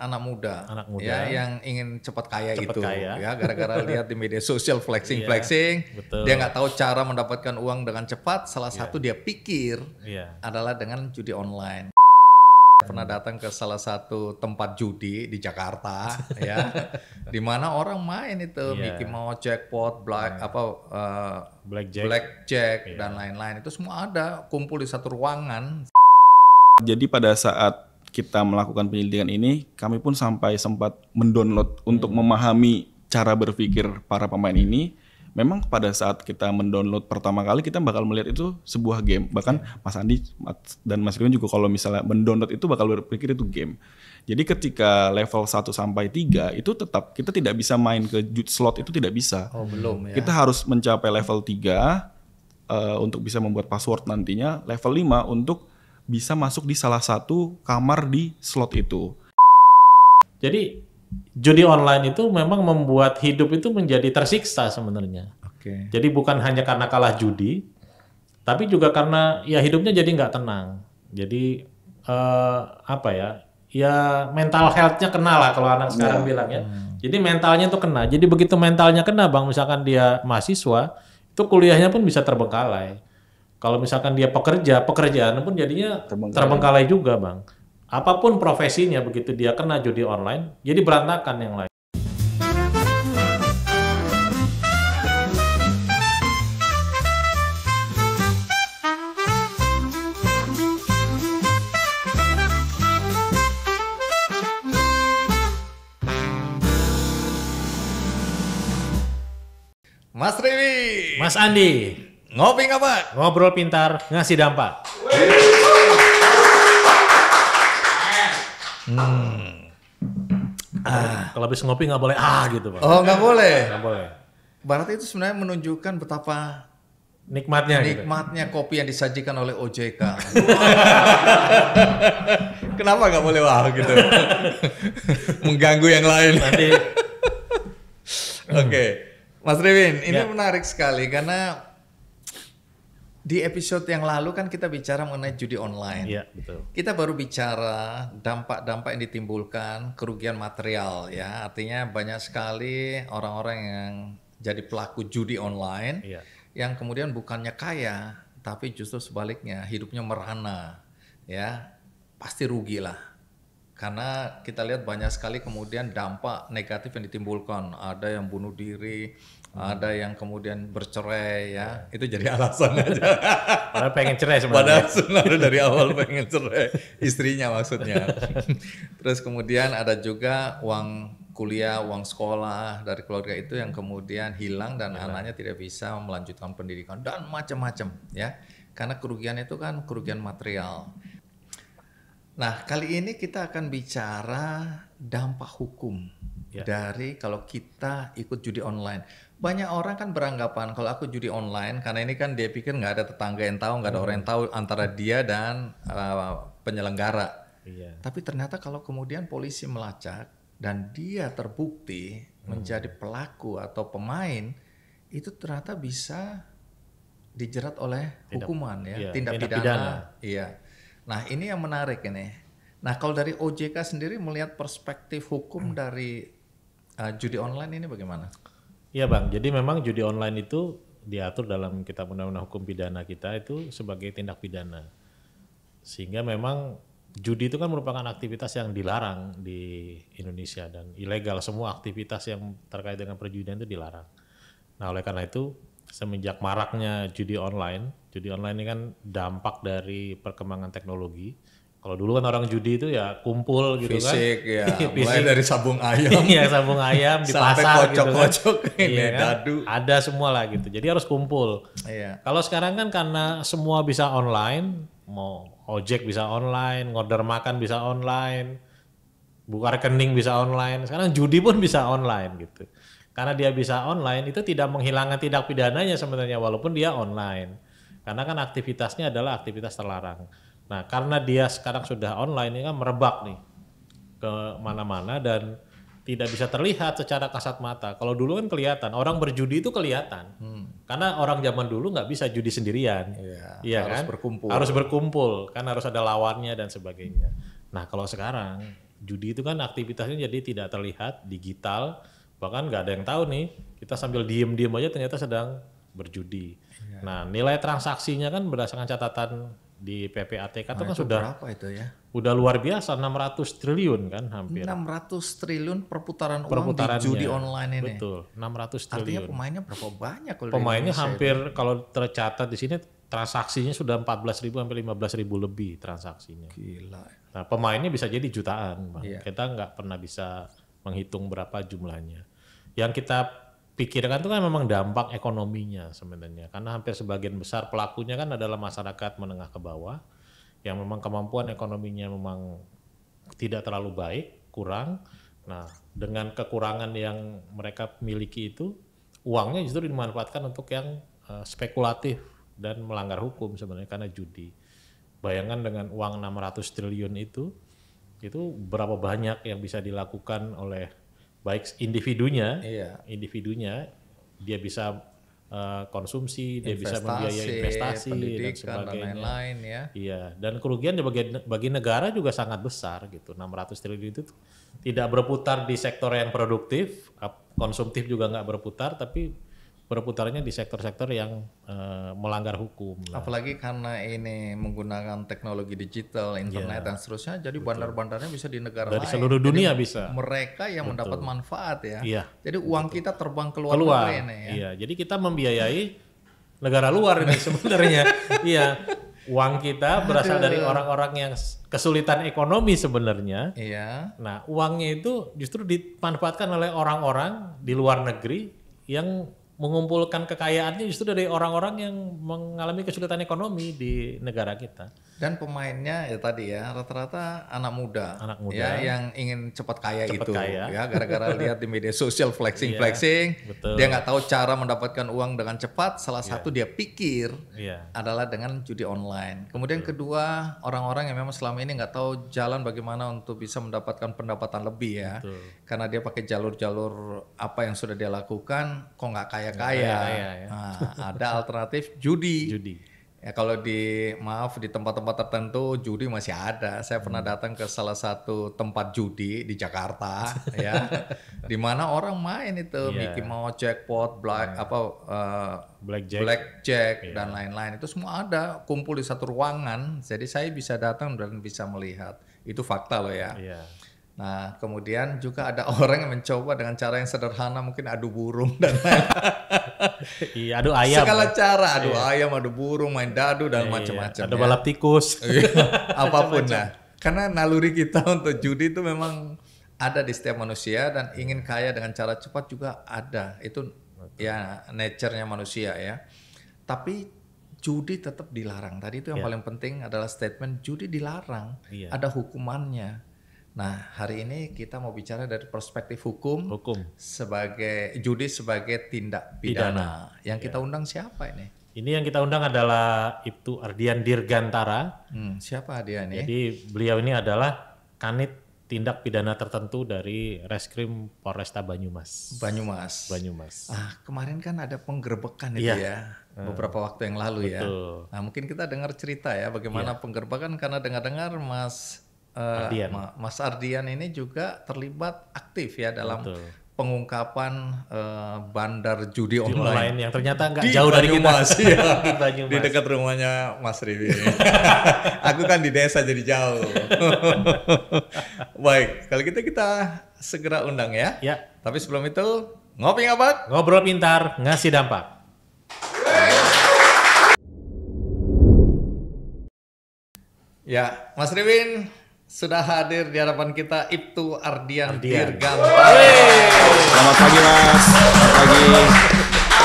anak muda ya yang ingin cepat kaya kaya. ya, gara-gara lihat di media sosial flexing, betul. dia nggak tahu cara mendapatkan uang dengan cepat. Salah satu dia pikir adalah dengan judi online. Pernah datang ke salah satu tempat judi di Jakarta ya, di mana orang main itu Mickey Mouse, jackpot, blackjack dan lain-lain, itu semua ada kumpul di satu ruangan. Jadi pada saat kita melakukan penyelidikan ini, kami pun sampai sempat mendownload untuk memahami cara berpikir para pemain ini. Memang pada saat kita mendownload pertama kali, kita bakal melihat itu sebuah game. Bahkan Mas Andi dan Mas Kevin juga kalau misalnya mendownload itu bakal berpikir itu game. Jadi ketika level 1 sampai 3 itu tetap kita tidak bisa main ke slot, itu tidak bisa. Oh, belum ya. Kita harus mencapai level 3 untuk bisa membuat password nantinya, level 5 untuk bisa masuk di salah satu kamar di slot itu. Jadi judi online itu memang membuat hidup itu menjadi tersiksa sebenarnya. Jadi bukan hanya karena kalah judi, tapi juga karena ya hidupnya jadi nggak tenang. Jadi ya mental health-nya kena lah kalau anak sekarang bilang ya. Jadi mentalnya itu kena. Jadi begitu mentalnya kena Bang, misalkan dia mahasiswa, itu kuliahnya pun bisa terbengkalai. Kalau misalkan dia pekerjaan pun jadinya terbengkalai juga Bang. Apapun profesinya begitu dia kena judi online, jadi berantakan yang lain. Mas Riwi, Mas Andi, ngopi nggak Pak? Ngobrol pintar, ngasih dampak. Kalau habis ngopi nggak boleh gitu Pak. Oh, nggak boleh. Nggak boleh. Berarti itu sebenarnya menunjukkan betapa Nikmatnya kopi yang disajikan oleh OJK. Kenapa nggak boleh gitu? Mengganggu yang lain. Nanti. Oke, Mas Riwin, ini menarik sekali karena di episode yang lalu kan kita bicara mengenai judi online. Iya, betul. Kita baru bicara dampak-dampak yang ditimbulkan, kerugian material ya. Artinya banyak sekali orang-orang yang jadi pelaku judi online yang kemudian bukannya kaya, tapi justru sebaliknya hidupnya merana ya. Pasti rugi lah. Karena kita lihat banyak sekali kemudian dampak negatif yang ditimbulkan. Ada yang bunuh diri, ada yang kemudian bercerai ya. Itu jadi alasan aja. Padahal pengen cerai sebenarnya. Padahal sebenarnya dari awal pengen cerai, istrinya maksudnya. Terus kemudian ada juga uang kuliah, uang sekolah dari keluarga itu yang kemudian hilang dan anaknya tidak bisa melanjutkan pendidikan dan macam-macam ya. Karena kerugian itu kan kerugian material. Nah, kali ini kita akan bicara dampak hukum dari kalau kita ikut judi online. Banyak orang kan beranggapan kalau aku judi online, karena ini kan dia pikir nggak ada tetangga yang tahu, nggak ada orang yang tahu antara dia dan penyelenggara. Tapi ternyata kalau kemudian polisi melacak dan dia terbukti menjadi pelaku atau pemain, itu ternyata bisa dijerat oleh hukuman tindak pidana. Iya. Nah, ini yang menarik ini. Nah, kalau dari OJK sendiri melihat perspektif hukum dari judi online ini bagaimana? Iya Bang, jadi memang judi online itu diatur dalam Kitab Undang-Undang Hukum Pidana kita itu sebagai tindak pidana. Sehingga memang judi itu kan merupakan aktivitas yang dilarang di Indonesia dan ilegal. Semua aktivitas yang terkait dengan perjudian itu dilarang. Nah, oleh karena itu semenjak maraknya judi online ini kan dampak dari perkembangan teknologi. Kalau dulu kan orang judi itu ya kumpul gitu fisik, kan. Mulai dari sabung ayam. Iya, sabung ayam di pasar kocok-kocok gitu kan. Dadu. Ada semua lah gitu. Jadi harus kumpul. Iya. Kalau sekarang kan karena semua bisa online, mau ojek bisa online, ngorder makan bisa online, buka rekening bisa online. Sekarang judi pun bisa online gitu. Karena dia bisa online itu tidak menghilangkan tindak pidananya sebenarnya walaupun dia online. Karena kan aktivitasnya adalah aktivitas terlarang. Nah, karena dia sekarang sudah online ini kan merebak nih ke mana-mana dan tidak bisa terlihat secara kasat mata. Kalau dulu kan kelihatan, orang berjudi itu kelihatan. Karena orang zaman dulu nggak bisa judi sendirian. Iya harus kan? berkumpul. Harus berkumpul, kan harus ada lawannya dan sebagainya. Nah, kalau sekarang judi itu kan aktivitasnya jadi tidak terlihat, digital, bahkan nggak ada yang tahu nih, kita sambil diem-diem aja ternyata sedang berjudi. Nah, nilai transaksinya kan berdasarkan catatan di PPATK itu kan sudah berapa itu ya? udah luar biasa, 600 triliun kan hampir. 600 triliun perputaran uang di Perputarannya. judi online ini. Betul, 600 Artinya triliun. pemainnya berapa banyak kalau di Pemainnya Indonesia hampir kalau tercatat di sini transaksinya sudah 14.000 sampai 15.000 lebih transaksinya. Gila. Nah, pemainnya bisa jadi jutaan, Bang. Iya. Kita nggak pernah bisa menghitung berapa jumlahnya. Yang kita pikirkan itu kan memang dampak ekonominya sebenarnya, karena hampir sebagian besar pelakunya kan adalah masyarakat menengah ke bawah, yang memang kemampuan ekonominya memang tidak terlalu baik, kurang. Nah, dengan kekurangan yang mereka miliki itu, uangnya justru dimanfaatkan untuk yang spekulatif dan melanggar hukum sebenarnya karena judi. Bayangkan dengan uang 600 triliun itu berapa banyak yang bisa dilakukan oleh baik individunya, dia bisa konsumsi, dia bisa membiayai investasi dan pendidikan sebagainya. dan lain-lain ya. Iya, dan kerugian bagi negara juga sangat besar gitu. 600 triliun itu tidak berputar di sektor yang produktif, konsumtif juga nggak berputar, tapi berputarnya di sektor-sektor yang melanggar hukum. Apalagi karena ini menggunakan teknologi digital, internet dan seterusnya, jadi bandar-bandarnya bisa di negara Dari lain. seluruh dunia Jadi bisa. Mereka yang mendapat manfaat ya. Iya. Jadi uang kita terbang keluar ini ya. Iya, jadi kita membiayai negara luar ini sebenarnya. Iya, uang kita berasal dari orang-orang yang kesulitan ekonomi sebenarnya. Iya. Nah, uangnya itu justru dimanfaatkan oleh orang-orang di luar negeri yang mengumpulkan kekayaannya justru dari orang-orang yang mengalami kesulitan ekonomi di negara kita. Dan pemainnya ya tadi ya rata-rata anak muda ya yang ingin cepat kaya ya gara-gara lihat di media sosial flexing betul. Dia nggak tahu cara mendapatkan uang dengan cepat, salah satu dia pikir adalah dengan judi online. Kemudian kedua, orang-orang yang memang selama ini nggak tahu jalan bagaimana untuk bisa mendapatkan pendapatan lebih ya, karena dia pakai jalur-jalur apa yang sudah dia lakukan kok nggak kaya-kaya. Nah, ada alternatif judi. Ya kalau di tempat-tempat tertentu judi masih ada. Saya pernah datang ke salah satu tempat judi di Jakarta ya. Di mana orang main itu Mickey Mouse, jackpot, blackjack dan lain-lain. Itu semua ada, kumpul di satu ruangan. Jadi saya bisa datang dan bisa melihat. Itu fakta loh ya. Nah, kemudian juga ada orang yang mencoba dengan cara yang sederhana, mungkin adu burung dan Iya, adu ayam. Segala cara, adu ayam, adu burung, main dadu dan macam-macam. Ada balap tikus. Apapun lah. Karena naluri kita untuk judi itu memang ada di setiap manusia dan ingin kaya dengan cara cepat juga ada. Itu ya nature-nya manusia ya. Tapi judi tetap dilarang. Tadi itu yang paling penting adalah statement judi dilarang. Ada hukumannya. Nah, hari ini kita mau bicara dari perspektif hukum. Sebagai judi sebagai tindak pidana. Yang kita undang siapa ini? Ini yang kita undang adalah Ibtu Ardian Dirgantara. Siapa dia nih? Jadi beliau ini adalah kanit tindak pidana tertentu dari Reskrim Polresta Banyumas. Kemarin kan ada penggerbekan itu ya. Beberapa waktu yang lalu ya. Nah, mungkin kita dengar cerita ya bagaimana penggerbekan, karena dengar-dengar Mas Ardian ini juga terlibat aktif ya dalam pengungkapan bandar judi online yang ternyata nggak jauh dari kita. Di dekat rumahnya Mas Rivi. Aku kan di desa jadi jauh. Baik, kalau gitu kita segera undang ya. Tapi sebelum itu ngopi ngabak, ngobrol pintar, ngasih dampak. Ya, Mas Riwin sudah hadir di hadapan kita, Ibtu Ardian Dirgantara. Selamat pagi Mas. Selamat pagi.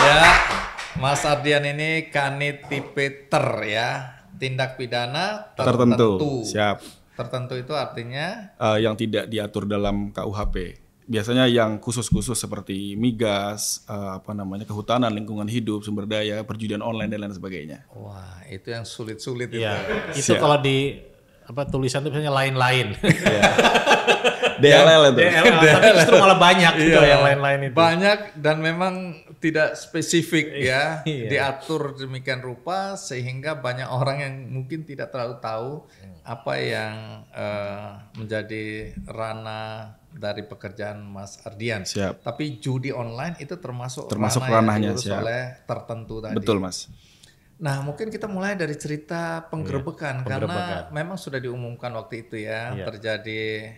Ya, Mas Ardian ini kanit tipe ya, tindak pidana tertentu. Siap. Tertentu itu artinya yang tidak diatur dalam KUHP. Biasanya yang khusus-khusus seperti migas, kehutanan, lingkungan hidup, sumber daya, perjudian online dan lain sebagainya. Wah, itu yang sulit-sulit itu. Itu kalau di tulisan itu misalnya lain-lain. DLL itu. Tapi justru malah banyak gitu yang lain-lain itu. Banyak dan memang tidak spesifik ya, diatur demikian rupa sehingga banyak orang yang mungkin tidak terlalu tahu apa yang menjadi ranah dari pekerjaan Mas Ardian. Siap. Tapi judi online itu termasuk ranahnya yang diurus oleh tertentu tadi. Betul, Mas. Nah, mungkin kita mulai dari cerita penggerebekan karena memang sudah diumumkan waktu itu ya, terjadi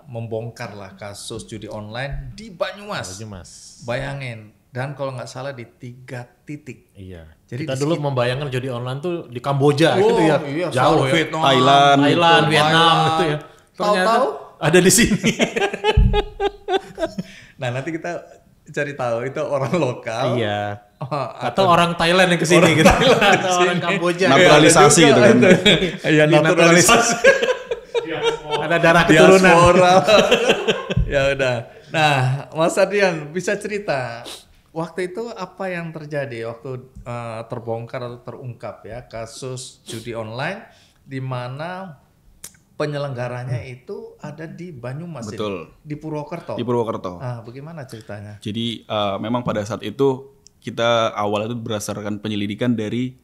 membongkarlah kasus judi online di Banyumas. Bayangin, dan kalau nggak salah di 3 titik. Iya. Jadi kita dulu membayangkan judi online tuh di Kamboja gitu ya. Iya, jauh ya. Vietnam, Thailand, Vietnam gitu ya. Ternyata ada di sini. Nah, nanti kita cari tahu itu orang lokal. Iya. Atau orang Thailand yang kesini gitu. Atau orang Kamboja. Naturalisasi gitu kan. Iya, naturalisasi. Ada darah keturunan. Ya udah. Nah, Mas Ardian bisa cerita waktu itu apa yang terjadi waktu terbongkar atau terungkap ya kasus judi online di mana penyelenggaranya itu ada di Banyumas. Betul. Di Purwokerto. Di Purwokerto. Bagaimana ceritanya? Jadi memang pada saat itu kita awal itu berdasarkan penyelidikan dari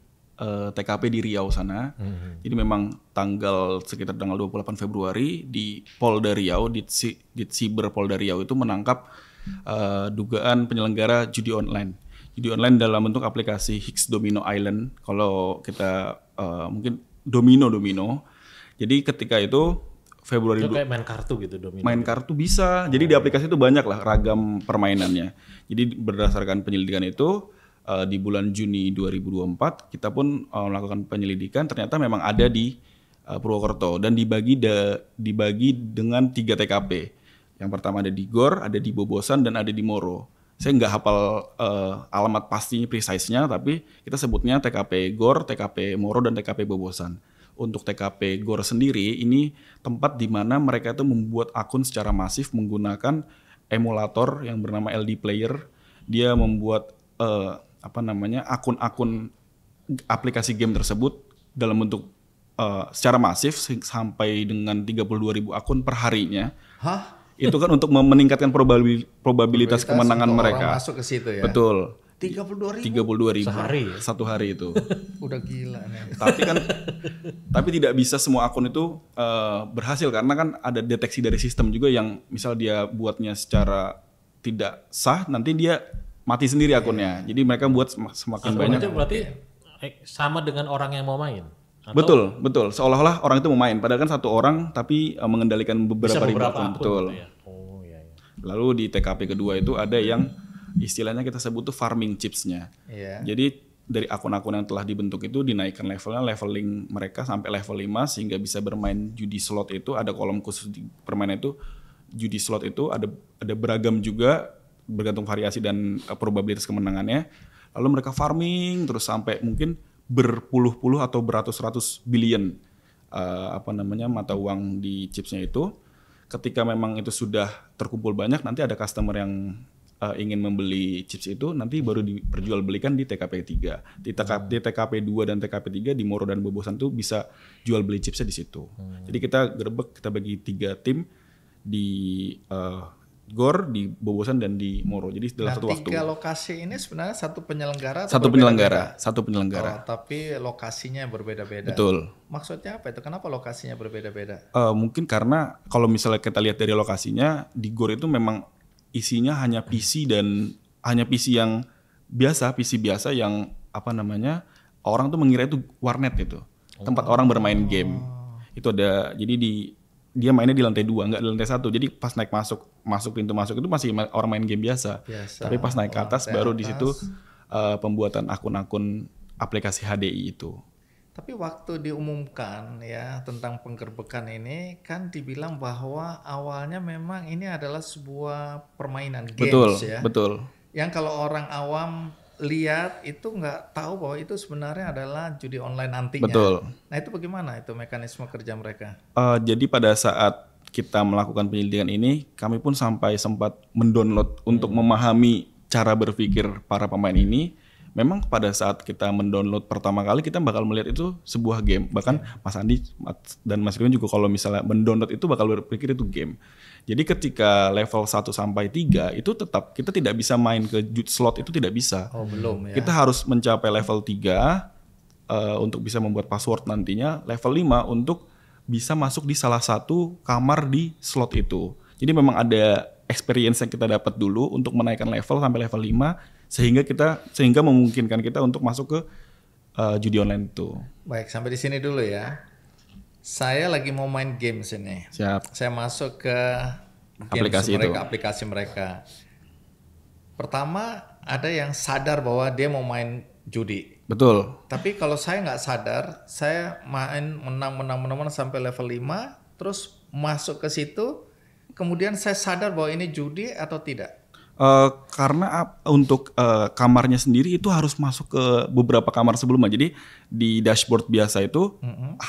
TKP di Riau sana. Jadi memang sekitar tanggal 28 Februari di Polda Riau, di Siber Polda Riau itu menangkap dugaan penyelenggara judi online. Judi online dalam bentuk aplikasi Hicks Domino Island. Kalau kita mungkin Domino. Jadi ketika itu Februari itu kayak main kartu gitu Domino. Main kartu bisa. Jadi di aplikasi itu banyak lah ragam permainannya. Jadi berdasarkan penyelidikan itu di bulan Juni 2024 kita pun melakukan penyelidikan, ternyata memang ada di Purwokerto dan dibagi dengan 3 TKP. Yang pertama ada di Gor, ada di Bobosan dan ada di Moro. Saya nggak hafal alamat pastinya, precise-nya, tapi kita sebutnya TKP Gor, TKP Moro dan TKP Bobosan. Untuk TKP Gor sendiri ini tempat di mana mereka itu membuat akun secara masif menggunakan emulator yang bernama LD Player. Dia membuat akun-akun aplikasi game tersebut dalam bentuk secara masif sampai dengan 32.000 akun per harinya. Hah? Itu kan untuk meningkatkan probabilitas kemenangan mereka. Orang masuk ke situ ya. Betul. 32.000 sehari. Satu hari itu. Udah gila nih. Tapi tidak bisa semua akun itu berhasil karena kan ada deteksi dari sistem juga yang misal dia buatnya secara tidak sah, nanti dia mati sendiri akunnya. Jadi mereka buat semakin banyak. Itu berarti sama dengan orang yang mau main. Atau Betul. Seolah-olah orang itu mau main. Padahal kan satu orang tapi mengendalikan beberapa ribu akun. Betul. Gitu ya? Oh, iya. Lalu di TKP kedua itu ada yang istilahnya kita sebut tuh farming chips-nya. Yeah. Jadi dari akun-akun yang telah dibentuk itu dinaikkan leveling mereka sampai level 5 sehingga bisa bermain judi slot. Itu ada kolom khusus di permainan itu. Judi slot itu ada beragam juga bergantung variasi dan probabilitas kemenangannya. Lalu mereka farming terus sampai mungkin berpuluh-puluh atau beratus-ratus billion mata uang di chipsnya itu. Ketika memang itu sudah terkumpul banyak, nanti ada customer yang ingin membeli chips itu, nanti baru diperjualbelikan di TKP 3. Di TKP 2 dan TKP 3 di Moro dan Bobosan tuh bisa jual beli chipsnya di situ. Jadi kita bagi 3 tim di Gor, di Bobosan dan di Moro. Jadi dalam satu waktu. 3 lokasi ini sebenarnya satu penyelenggara. Satu penyelenggara. Tapi lokasinya berbeda-beda. Betul. Maksudnya apa itu? Kenapa lokasinya berbeda-beda? Mungkin karena kalau misalnya kita lihat dari lokasinya di Gor itu memang isinya hanya PC dan hanya PC yang biasa, PC biasa yang orang tuh mengira itu warnet itu. Tempat orang bermain game. Itu ada, jadi dia mainnya di lantai 2, nggak di lantai 1. Jadi pas naik masuk pintu masuk itu masih orang main game biasa. Tapi pas naik ke atas baru di situ pembuatan akun-akun aplikasi HDI itu. Tapi waktu diumumkan ya tentang penggerbekan ini kan dibilang bahwa awalnya memang ini adalah sebuah permainan games ya. Betul. Yang kalau orang awam lihat itu nggak tahu bahwa itu sebenarnya adalah judi online nantinya. Betul. Nah itu bagaimana itu mekanisme kerja mereka? Jadi pada saat kita melakukan penyelidikan ini, kami pun sempat mendownload untuk memahami cara berpikir para pemain ini. memang pada saat kita mendownload pertama kali kita bakal melihat itu sebuah game. Bahkan Mas Andi dan Mas Riwan juga kalau misalnya mendownload itu bakal berpikir itu game. Jadi ketika level 1 sampai 3 itu tetap kita tidak bisa main ke slot, itu tidak bisa. Oh, belum ya. Kita harus mencapai level 3 untuk bisa membuat password nantinya, level 5 untuk bisa masuk di salah satu kamar di slot itu. Jadi memang ada experience yang kita dapat dulu untuk menaikkan level sampai level 5 sehingga memungkinkan kita untuk masuk ke judi online itu. Baik, sampai di sini dulu ya. Saya lagi mau main games ini. Siap. Saya masuk ke aplikasi mereka. Pertama, ada yang sadar bahwa dia mau main judi. Betul. Tapi kalau saya nggak sadar, saya main menang sampai level 5, terus masuk ke situ, kemudian saya sadar bahwa ini judi atau tidak? Karena untuk kamarnya sendiri itu harus masuk ke beberapa kamar sebelumnya. Jadi di dashboard biasa itu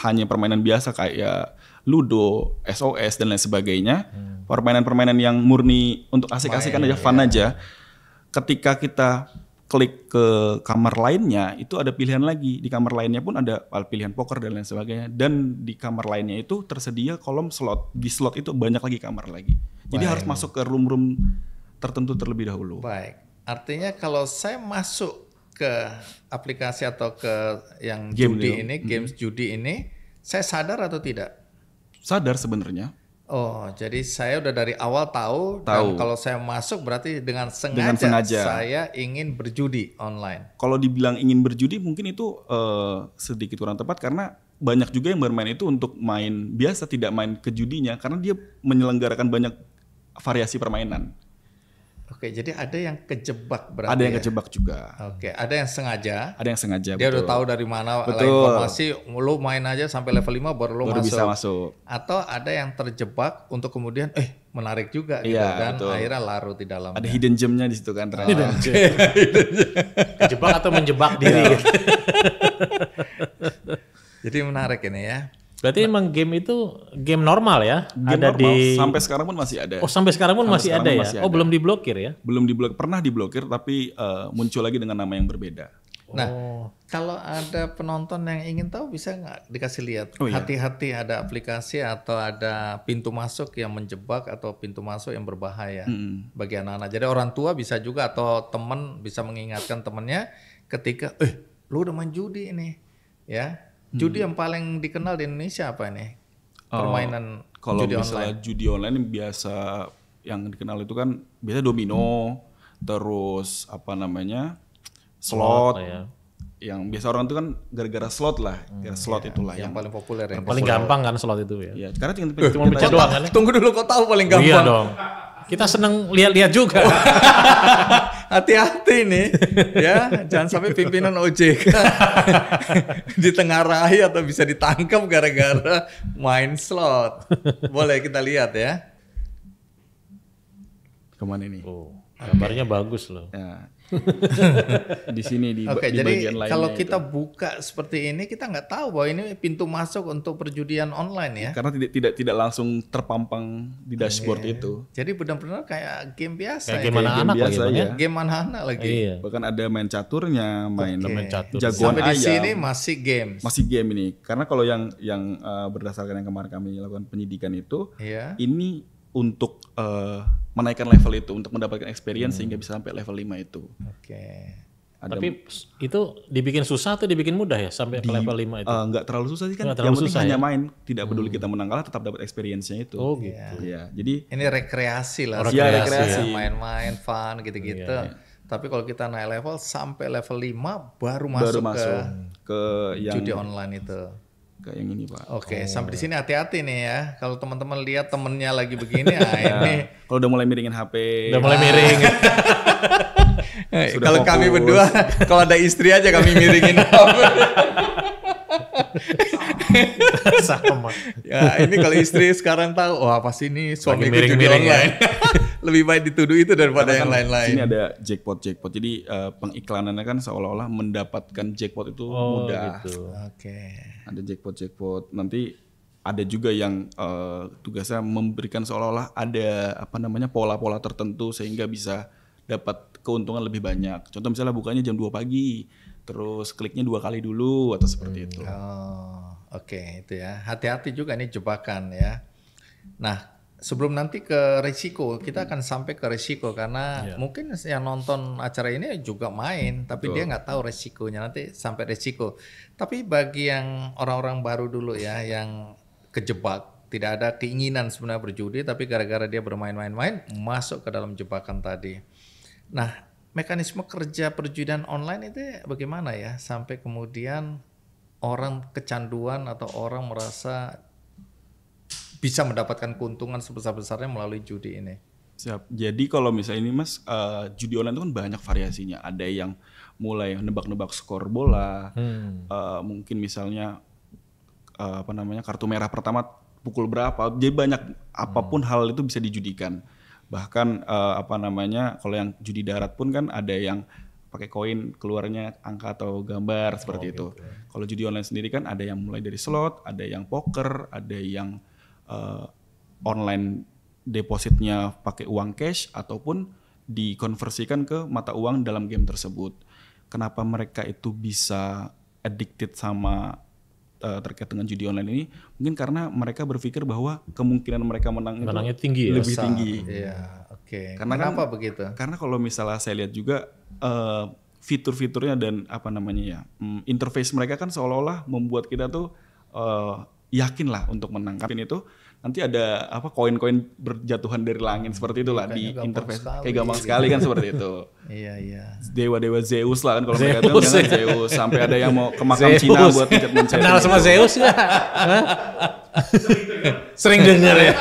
hanya permainan biasa kayak Ludo, SOS dan lain sebagainya. Permainan-permainan yang murni untuk asik-asikan aja, fun aja. Ketika kita klik ke kamar lainnya itu ada pilihan lagi. Di kamar lainnya pun ada pilihan poker dan lain sebagainya. Dan di kamar lainnya itu tersedia kolom slot. Di slot itu banyak lagi kamar lagi. Jadi harus masuk ke room-room tertentu terlebih dahulu. Baik. Artinya kalau saya masuk ke aplikasi atau ke yang Game judi ini, games judi ini, saya sadar atau tidak? Sadar sebenarnya. Oh, jadi saya udah dari awal tahu. Dan kalau saya masuk berarti dengan sengaja saya ingin berjudi online. Kalau dibilang ingin berjudi mungkin itu sedikit kurang tepat karena banyak juga yang bermain itu untuk main biasa, tidak main ke judinya karena dia menyelenggarakan banyak variasi permainan. Oke, jadi ada yang kejebak berarti. Ada yang kejebak juga. Oke, ada yang sengaja. Ada yang sengaja. Dia udah tahu dari mana informasi, lu main aja sampai level 5 baru bisa masuk. Atau ada yang terjebak untuk kemudian menarik juga gitu dan akhirnya larut di dalamnya. Ada hidden gem-nya di situ kan. Kejebak atau menjebak diri. Jadi menarik ini ya. Berarti emang game itu game normal ya? Game ada normal, sampai sekarang pun masih ada. Oh, sampai sekarang pun masih ada ya? Oh, belum diblokir ya? Belum diblokir, pernah diblokir tapi muncul lagi dengan nama yang berbeda. Nah, kalau ada penonton yang ingin tahu bisa nggak dikasih lihat? Hati-hati ada aplikasi atau ada pintu masuk yang menjebak atau pintu masuk yang berbahaya bagi anak-anak. Jadi orang tua bisa juga atau teman bisa mengingatkan temannya ketika, lu udah main judi ini, ya. Judi yang paling dikenal di Indonesia apa ini? Permainan kalau judi misalnya online. Judi online biasa yang dikenal itu kan biasa domino, terus apa namanya slot. Ya. Yang biasa orang itu kan gara-gara slot lah, slot itulah yang paling populer. Yang paling gampang kan slot itu ya. Ya, karena cuma pencet doang kan. Tunggu dulu, kok tahu paling gampang? Iya dong. Kita seneng lihat-lihat juga. Hati-hati nih, ya jangan sampai pimpinan OJK ditengarai atau bisa ditangkap gara-gara main slot. Boleh kita lihat ya. Kemana ini? Oh, gambarnya bagus loh. Ya. Di sini di jadi bagian lainnya. Kalau kita buka seperti ini, kita nggak tahu bahwa ini pintu masuk untuk perjudian online ya. Karena tidak langsung terpampang di dashboard itu. Jadi benar-benar kayak game biasa. Kayak game anak-anak biasa lagi, ya. Game anak-anak lagi. Iya. Bahkan ada main caturnya, main catur. jagoan Sampai ayam. di sini masih games. Masih game ini. Karena kalau yang berdasarkan yang kemarin kami lakukan penyidikan itu, ini untuk menaikkan level itu, untuk mendapatkan experience sehingga bisa sampai level 5 itu. Oke. Tapi itu dibikin susah atau dibikin mudah ya sampai ke level 5 itu? Nggak terlalu susah sih kan. Nggak terlalu yang penting susah hanya ya? main, tidak peduli kita menang kalah tetap dapat experience-nya itu. Oh gitu. Ya, jadi Ini rekreasi lah. rekreasi. Main-main, fun gitu-gitu. Tapi kalau kita naik level sampai level 5 baru masuk ke yang judi online itu. Ke yang ini Pak. Oke, sampai di sini hati-hati nih ya. Kalau teman-teman lihat temennya lagi begini, ini. Kalau udah mulai miringin HP. Udah mulai miring. Kalau kami berdua, kalau ada istri aja kami miringin HP. Sama. Ya, ini kalau istri sekarang tahu, wah pasti ini suami judi miring-miring online. Lebih baik dituduh itu daripada yang lain-lain. Sini ada jackpot. Jadi pengiklanannya kan seolah-olah mendapatkan jackpot itu mudah. Gitu. Oke. Ada jackpot. Nanti ada juga yang tugasnya memberikan seolah-olah ada pola-pola tertentu sehingga bisa dapat keuntungan lebih banyak. Contoh misalnya bukanya jam 2 pagi, terus kliknya 2 kali dulu atau seperti itu. Oh, oke, itu ya. Hati-hati juga nih jebakan ya. Nah, sebelum nanti ke risiko, kita akan sampai ke risiko karena mungkin yang nonton acara ini juga main, tapi dia nggak tahu risikonya, nanti sampai risiko. Tapi bagi yang orang-orang baru dulu ya, yang kejebak, tidak ada keinginan sebenarnya berjudi, tapi gara-gara dia bermain-main-main, masuk ke dalam jebakan tadi. Nah, mekanisme kerja perjudian online itu bagaimana ya, sampai kemudian orang kecanduan atau orang merasa bisa mendapatkan keuntungan sebesar-besarnya melalui judi ini. Siap. Jadi kalau misalnya ini Mas, judi online itu kan banyak variasinya. Ada yang mulai nebak-nebak skor bola, mungkin misalnya kartu merah pertama pukul berapa. Jadi banyak apapun hal itu bisa dijudikan. Bahkan kalau yang judi darat pun kan ada yang pakai koin keluarnya angka atau gambar seperti itu. Gitu. Kalau judi online sendiri kan ada yang mulai dari slot, ada yang poker, ada yang online depositnya pakai uang cash ataupun dikonversikan ke mata uang dalam game tersebut. Kenapa mereka itu bisa addicted sama terkait dengan judi online ini? Mungkin karena mereka berpikir bahwa kemungkinan mereka menangnya tinggi ya? Lebih tinggi. Iya, oke. Kenapa begitu? Karena kalau misalnya saya lihat juga fitur-fiturnya dan interface mereka kan seolah-olah membuat kita tuh yakin lah untuk menang. Tapi itu nanti ada koin-koin berjatuhan dari langit seperti itulah di interface. Kayak gampang sekali kan seperti itu. Iya. Dewa-dewa Zeus lah kan kalau mereka itu jangan Zeus. Sampai ada yang mau ke makam Cina buat mencet-mencet. Kenal sama Zeus nggak? Sering dengar ya.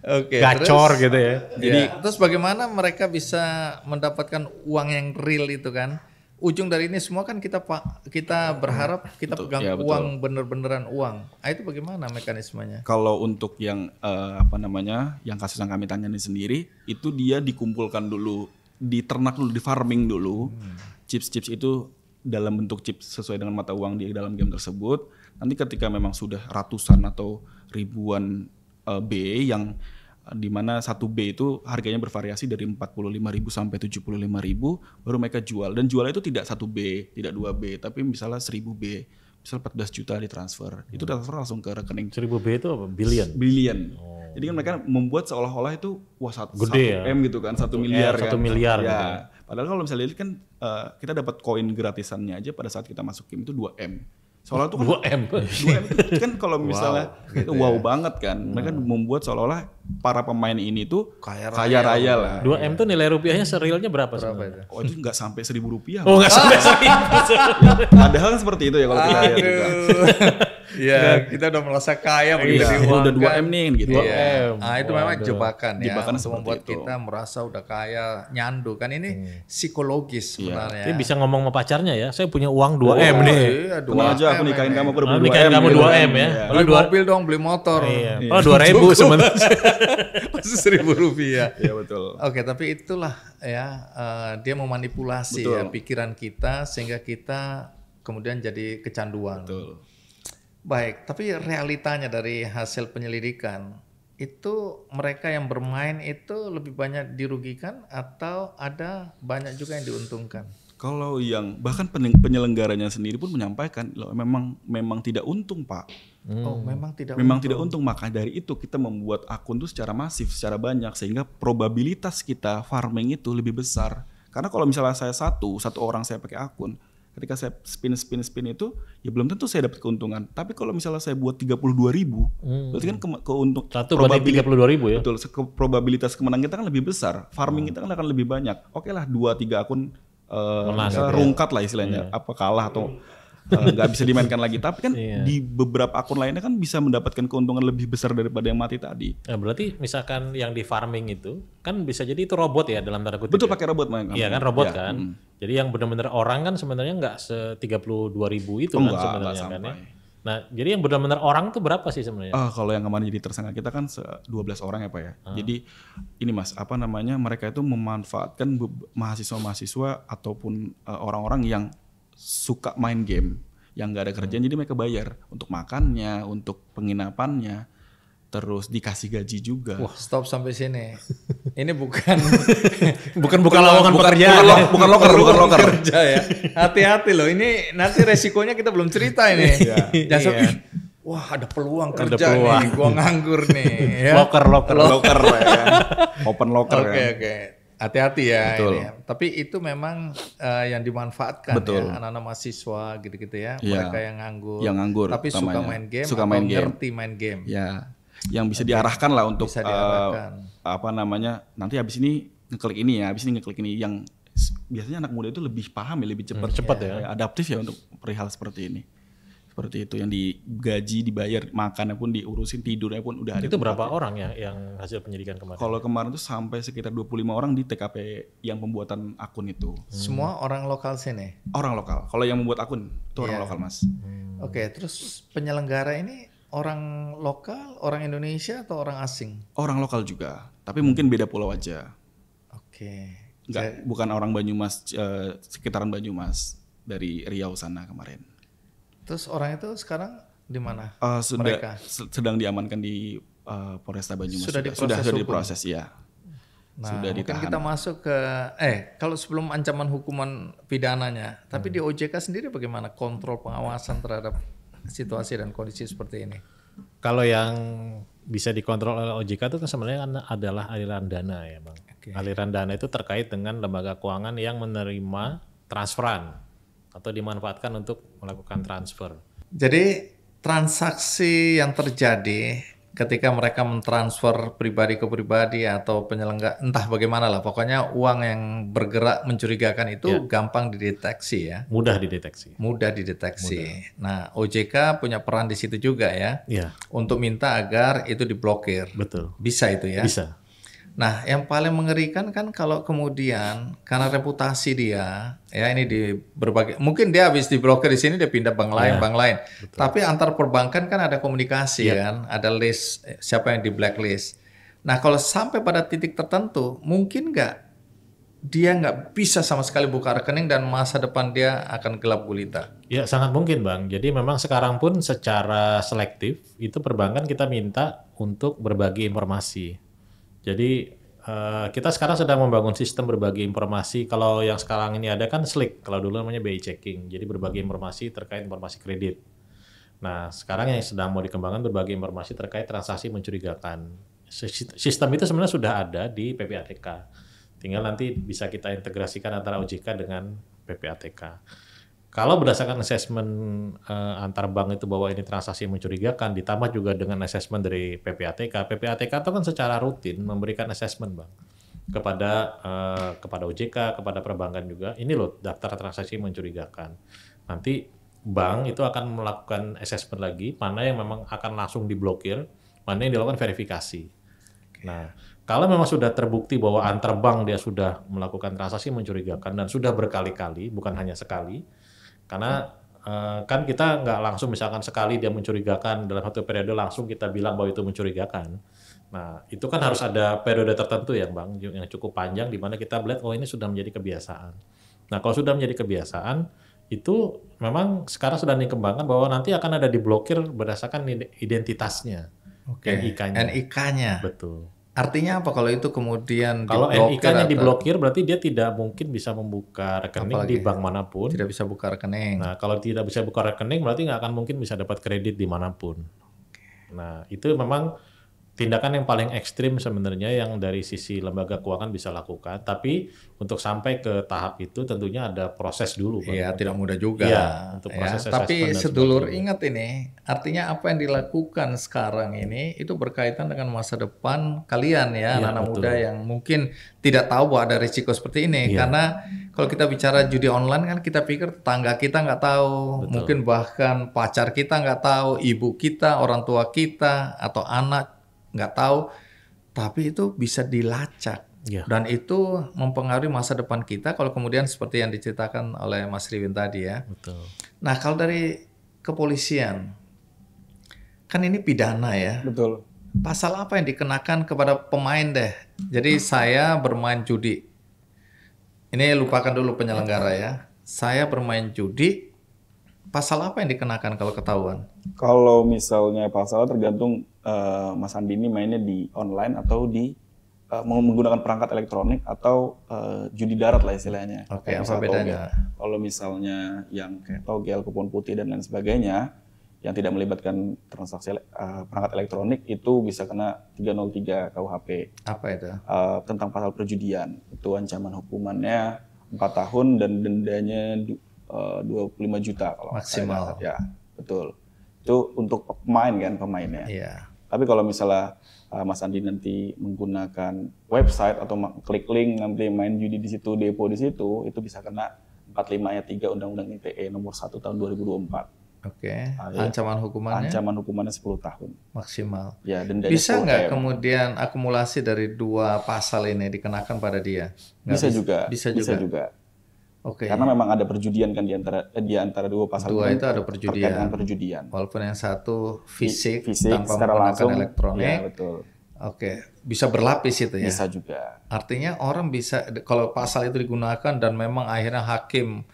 Oke. Gacor gitu ya. Jadi terus bagaimana mereka bisa mendapatkan uang yang real itu kan? Ujung dari ini semua kan kita berharap kita pegang uang bener-beneran uang. Itu bagaimana mekanismenya? Kalau untuk yang yang kasus yang kami tangani sendiri, itu dia dikumpulkan dulu, diternak dulu, di farming dulu. Chips-chips itu dalam bentuk chips sesuai dengan mata uang di dalam game tersebut. Nanti ketika memang sudah ratusan atau ribuan B yang dimana 1 B itu harganya bervariasi dari 45.000 sampai 75.000, baru mereka jual. Dan jualnya itu tidak 1 B, tidak 2 B, tapi misalnya 1000 B, misal 14 juta ditransfer. Itu transfer langsung ke rekening. 1000 B itu apa? Billion. Jadi kan mereka membuat seolah-olah itu gede 1 M gitu kan, 1 miliar kan. 1 miliar ya. gitu. Padahal kalau misalnya lihat kan kita dapat koin gratisannya aja pada saat kita masuk game itu 2 M. Soalnya itu kan 2 M. 2 M itu kan kalau misalnya itu wow banget kan. Mereka membuat seolah-olah para pemain ini tuh kaya raya lah. 2 M tuh nilai rupiahnya serilnya berapa sebenarnya? Oh itu nggak sampai 1.000 rupiah. Oh nggak sampai 1.000. Padahal kan seperti itu ya kalau kita lihat gitu. Iya, kita udah merasa kaya begitu udah 2 M nih gitu. 2 M. Itu memang jebakan ya. Jebakan untuk membuat kita merasa udah kaya, nyandu kan ini psikologis sebenarnya. Dia bisa ngomong sama pacarnya ya, saya punya uang 2 M nih. Iya, 2 Tenang aja aku nikahin kamu, aku udah nikahin kamu 2 M ya. Beli mobil dong, beli motor. Kalau 2.000 sebenarnya. Masih 1.000 rupiah. Iya betul. Oke, tapi itulah ya dia memanipulasi ya pikiran kita sehingga kita kemudian jadi kecanduan. Betul. Baik, tapi realitanya dari hasil penyelidikan itu mereka yang bermain itu lebih banyak dirugikan atau ada banyak juga yang diuntungkan? Kalau yang bahkan penyelenggaranya sendiri pun menyampaikan loh memang tidak untung Pak. Oh memang tidak untung, maka dari itu kita membuat akun tuh secara masif, secara banyak sehingga probabilitas kita farming itu lebih besar. Karena kalau misalnya saya satu orang saya pakai akun, ketika saya spin itu ya belum tentu saya dapat keuntungan. Tapi kalau misalnya saya buat 32.000, berarti kan keuntungan satu berarti 32.000 ya. Betul, probabilitas kemenangan kita kan lebih besar. Farming kita kan akan lebih banyak. Oke lah 2-3 akun rungkat lah istilahnya, apa kalah atau nggak bisa dimainkan lagi. Tapi kan di beberapa akun lainnya kan bisa mendapatkan keuntungan lebih besar daripada yang mati tadi. Nah, berarti misalkan yang di farming itu kan bisa jadi itu robot ya dalam tanda kutip. Betul, pakai robot main. Iya kan robot kan. Jadi yang benar-benar orang kan sebenarnya nggak se-32.000 itu kan sebenarnya kan ya. Nah, jadi yang benar-benar orang tuh berapa sih sebenarnya? Kalau yang kemarin jadi tersangka kita kan 12 orang ya Pak ya. Jadi ini Mas, mereka itu memanfaatkan mahasiswa-mahasiswa ataupun orang-orang yang suka main game, yang nggak ada kerjaan, jadi mereka bayar untuk makannya, untuk penginapannya, terus dikasih gaji juga. Wah, stop sampai sini. Ini bukan Bukan buka lowongan pekerjaan. Bukan loker. kerja ya. Hati-hati loh. Ini nanti resikonya kita belum cerita ini. Jangan sampai, wah ada peluang kerja nih. Gua nganggur nih. Ya. Loker. Loker ya kan. Open locker kan. Oke. Hati-hati ya. Betul. Ini ya. Tapi itu memang yang dimanfaatkan Betul. ya. Anak-anak mahasiswa gitu-gitu ya. Iya. Mereka yang nganggur. Yang nganggur Tapi suka utamanya. main game. Suka atau main game. ngerti main game. Ya, yang bisa diarahkan lah untuk Bisa diarahkan. nanti habis ini ngeklik ini ya, habis ini ngeklik ini yang biasanya anak muda itu lebih paham ya, lebih cepat ya. adaptif ya untuk perihal seperti ini. Seperti itu yang digaji, dibayar, makannya pun diurusin, tidurnya pun udah ada. Itu berapa orang ya yang hasil penyidikan kemarin? Kalau kemarin tuh sampai sekitar 25 orang di TKP yang pembuatan akun itu. Semua orang lokal sini. Orang lokal. Kalau yang membuat akun itu orang lokal, Mas. Oke, terus penyelenggara ini orang lokal, orang Indonesia atau orang asing? Orang lokal juga, tapi mungkin beda pulau aja. Oke. Bukan orang Banyumas, sekitaran Banyumas, dari Riau sana kemarin. Terus orang itu sekarang di mana? Sudah sedang diamankan di Polresta Banyumas. Sudah Sudah hukum? diproses ya. Nah, Sudah mungkin ditahan. kita masuk ke kalau sebelum ancaman hukuman pidananya, tapi di OJK sendiri bagaimana kontrol pengawasan terhadap situasi dan kondisi seperti ini? Kalau yang bisa dikontrol oleh OJK itu kan sebenarnya kan adalah aliran dana ya Bang. Aliran dana itu terkait dengan lembaga keuangan yang menerima transferan atau dimanfaatkan untuk melakukan transfer. Jadi transaksi yang terjadi ketika mereka mentransfer pribadi ke pribadi atau penyelenggara entah bagaimana lah, pokoknya uang yang bergerak mencurigakan itu gampang dideteksi ya. Mudah dideteksi. Nah, OJK punya peran di situ juga ya. Iya. Untuk minta agar itu diblokir. Betul. Bisa itu ya. Bisa. Nah, yang paling mengerikan kan kalau kemudian karena reputasi dia, ya ini di berbagai, mungkin dia habis diblokir di sini dia pindah bank lain, betul. Tapi antar perbankan kan ada komunikasi kan, ada list siapa yang di blacklist. Nah, kalau sampai pada titik tertentu, mungkin dia nggak bisa sama sekali buka rekening dan masa depan dia akan gelap gulita. Ya sangat mungkin Bang. Jadi memang sekarang pun secara selektif itu perbankan kita minta untuk berbagi informasi. Jadi kita sekarang sedang membangun sistem berbagi informasi. Kalau yang sekarang ini ada kan Slick, kalau dulu namanya BI Checking. Jadi berbagi informasi terkait informasi kredit. Nah sekarang yang sedang mau dikembangkan berbagi informasi terkait transaksi mencurigakan. Sistem itu sebenarnya sudah ada di PPATK. Tinggal nanti bisa kita integrasikan antara OJK dengan PPATK. Kalau berdasarkan asesmen antar bank itu bahwa ini transaksi mencurigakan, ditambah juga dengan asesmen dari PPATK. PPATK itu kan secara rutin memberikan asesmen Bang kepada OJK, kepada perbankan juga. Ini loh daftar transaksi mencurigakan. Nanti bank itu akan melakukan asesmen lagi, mana yang memang akan langsung diblokir, mana yang dilakukan verifikasi. Nah, kalau memang sudah terbukti bahwa antar bank dia sudah melakukan transaksi mencurigakan dan sudah berkali-kali, bukan hanya sekali, karena kan kita nggak langsung misalkan sekali dia mencurigakan dalam satu periode langsung kita bilang bahwa itu mencurigakan. Nah itu kan harus ada periode tertentu ya Bang yang cukup panjang di mana kita melihat oh ini sudah menjadi kebiasaan. Nah kalau sudah menjadi kebiasaan itu memang sekarang sedang dikembangkan bahwa nanti akan ada diblokir berdasarkan identitasnya. NIK-nya. NIK-nya. Betul. Artinya apa kalau itu kemudian kalau diblokir? NIK-nya diblokir berarti dia tidak mungkin bisa membuka rekening di bank manapun. Tidak bisa buka rekening. Nah kalau tidak bisa buka rekening berarti nggak akan mungkin bisa dapat kredit dimanapun. Nah itu memang tindakan yang paling ekstrim sebenarnya yang dari sisi lembaga keuangan bisa lakukan. Tapi untuk sampai ke tahap itu tentunya ada proses dulu. Iya tidak mudah juga. Iya, untuk proses tapi sedulur ingat ini, artinya apa yang dilakukan sekarang ini itu berkaitan dengan masa depan kalian ya, anak-anak muda yang mungkin tidak tahu bahwa ada risiko seperti ini. Karena kalau kita bicara judi online kan kita pikir tetangga kita nggak tahu, mungkin bahkan pacar kita nggak tahu, ibu kita, orang tua kita atau anak nggak tahu, tapi itu bisa dilacak dan itu mempengaruhi masa depan kita kalau kemudian seperti yang diceritakan oleh Mas Riwin tadi ya. Betul. Nah kalau dari kepolisian kan ini pidana ya. Betul. Pasal apa yang dikenakan kepada pemain deh? Jadi saya bermain judi. Ini lupakan dulu penyelenggara ya. Saya bermain judi. Pasal apa yang dikenakan kalau ketahuan? Kalau misalnya pasalnya tergantung Mas Andi ini mainnya di online atau di menggunakan perangkat elektronik atau judi darat lah istilahnya. Oke, Kayak apa misal bedanya? togel. Kalau misalnya yang kayak togel, kupon putih dan lain sebagainya, yang tidak melibatkan transaksi perangkat elektronik itu bisa kena 303 KUHP. Apa itu? Tentang pasal perjudian. Itu ancaman hukumannya 4 tahun dan dendanya 25 juta kalau Maksimal. saya dapat, ya, betul. Itu untuk pemainnya. Iya. Tapi kalau misalnya Mas Andi nanti menggunakan website atau klik link nanti main judi di situ, depo di situ, itu bisa kena 45 ayat 3 Undang-Undang ITE nomor 1 tahun 2024. Oke. Ya. Ancaman hukumannya Ancaman hukumannya 10 tahun. maksimal. Ya, dendanya Bisa 10 nggak M. kemudian akumulasi dari 2 pasal ini dikenakan pada dia? Nggak Bisa juga. Bisa juga. Oke. Karena memang ada perjudian kan di antara 2 pasal Dua kan itu ada terkait perjudian. dengan perjudian. Walaupun yang satu fisik tanpa secara menggunakan langsung, elektronik. ya, betul. Oke, bisa berlapis itu ya. Bisa juga. Artinya orang bisa kalau pasal itu digunakan dan memang akhirnya hakim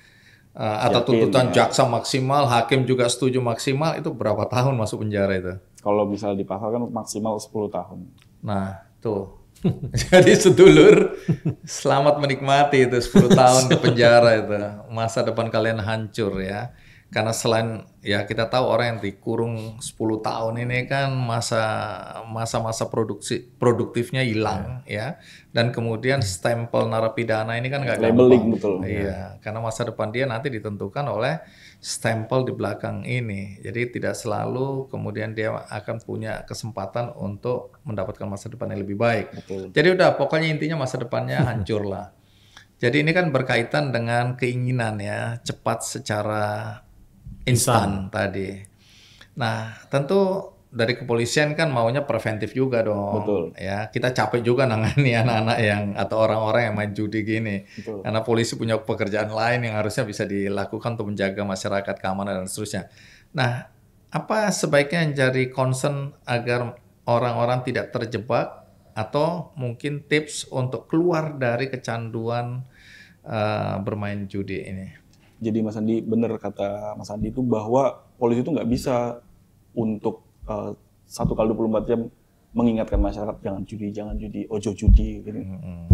atau Yakin, tuntutan ya. jaksa maksimal, hakim juga setuju maksimal, itu berapa tahun masuk penjara itu? Kalau misalnya di pasal kan maksimal 10 tahun. Nah, tuh. Jadi sedulur, selamat menikmati itu 10 tahun di penjara itu. Masa depan kalian hancur ya. Karena selain ya kita tahu orang yang dikurung 10 tahun ini kan masa-masa produktifnya hilang ya. Dan kemudian stempel narapidana ini kan nggak Labeling, gampang. betul. Iya, karena masa depan dia nanti ditentukan oleh stempel di belakang ini. Jadi tidak selalu kemudian dia akan punya kesempatan untuk mendapatkan masa depan yang lebih baik. Betul. Jadi udah pokoknya intinya masa depannya hancur lah. Jadi ini kan berkaitan dengan keinginan ya, cepat secara instan tadi. Nah, tentu dari kepolisian kan maunya preventif juga dong. Betul. Ya, kita capek juga nangani anak-anak yang atau orang-orang yang main judi gini. Betul. Karena polisi punya pekerjaan lain yang harusnya bisa dilakukan untuk menjaga masyarakat keamanan dan seterusnya. Nah, apa sebaiknya yang jadi concern agar orang-orang tidak terjebak atau mungkin tips untuk keluar dari kecanduan bermain judi ini? Jadi Mas Andi, benar kata Mas Andi itu bahwa polisi itu nggak bisa untuk 1x24 jam mengingatkan masyarakat jangan judi, ojo judi, gitu.